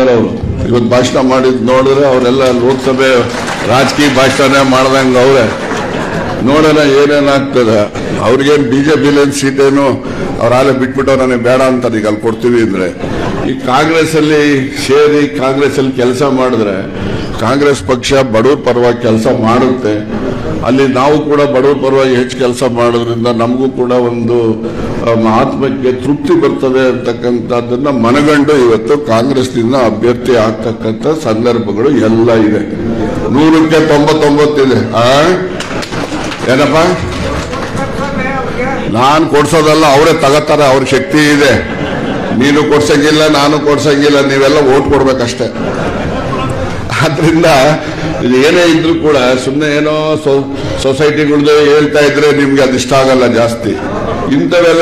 ಇದ್ದಾರೆ ಅವರು. ಇವತ್ತು ಭಾಷಣ ಮಾಡಿದ್ ನೋಡಿದ್ರೆ ಅವರೆಲ್ಲ ಲೋಕಸಭೆ ರಾಜಕೀಯ ಭಾಷಣ ಮಾಡ್ದಂಗೆ ಅವರೇ. ನೋಡೋಣ ಏನೇನಾಗ್ತದೆ. ಅವ್ರಿಗೇನು ಬಿಜೆಪಿಲಿ ಸೀಟೇನು ಅವ್ರ ಆಲೆ ಬಿಟ್ಬಿಟ್ಟು ನನಗೆ ಬೇಡ ಅಂತಾರೆ. ಈಗ ಅಲ್ಲಿ ಕೊಡ್ತೀವಿ ಅಂದ್ರೆ ಈ ಕಾಂಗ್ರೆಸ್ ಅಲ್ಲಿ ಸೇರಿ ಕಾಂಗ್ರೆಸ್ ಅಲ್ಲಿ ಕೆಲಸ ಮಾಡಿದ್ರೆ ಕಾಂಗ್ರೆಸ್ ಪಕ್ಷ ಬಡವರ ಪರವಾಗಿ ಕೆಲಸ ಮಾಡುತ್ತೆ. ಅಲ್ಲಿ ನಾವು ಕೂಡ ಬಡವರ ಪರವಾಗಿ ಹೆಚ್ಚು ಕೆಲಸ ಮಾಡೋದ್ರಿಂದ ನಮಗೂ ಕೂಡ ಒಂದು ಆತ್ಮಕ್ಕೆ ತೃಪ್ತಿ ಬರ್ತದೆ ಅಂತಕ್ಕಂಥದ್ದನ್ನ ಮನಗಂಡು ಇವತ್ತು ಕಾಂಗ್ರೆಸ್ನಿಂದ ಅಭ್ಯರ್ಥಿ ಆಗ್ತಕ್ಕಂಥ ಸಂದರ್ಭಗಳು ಎಲ್ಲ ಇದೆ. 100ಕ್ಕೆ 99 ಇದೆ. ಏನಪ್ಪ, ನಾನು ಕೊಡ್ಸೋದಲ್ಲ, ಅವರೇ ತಗೋತಾರೆ. ಅವ್ರ ಶಕ್ತಿ ಇದೆ. ನೀನು ಕೊಡ್ಸಂಗಿಲ್ಲ, ನಾನು ಕೊಡ್ಸಂಗಿಲ್ಲ, ನೀವೆಲ್ಲ ಓಟ್ ಕೊಡ್ಬೇಕಷ್ಟೇ. ಆದ್ರಿಂದ ಏನೇ ಇದ್ರು ಕೂಡ ಸುಮ್ಮನೆ ಏನೋ ಸೊಸೈಟಿಗಳದ್ದು ಹೇಳ್ತಾ ಇದ್ರೆ ನಿಮ್ಗೆ ಅದಿಷ್ಟ ಆಗಲ್ಲ ಜಾಸ್ತಿ. ಇಂಥವೆಲ್ಲ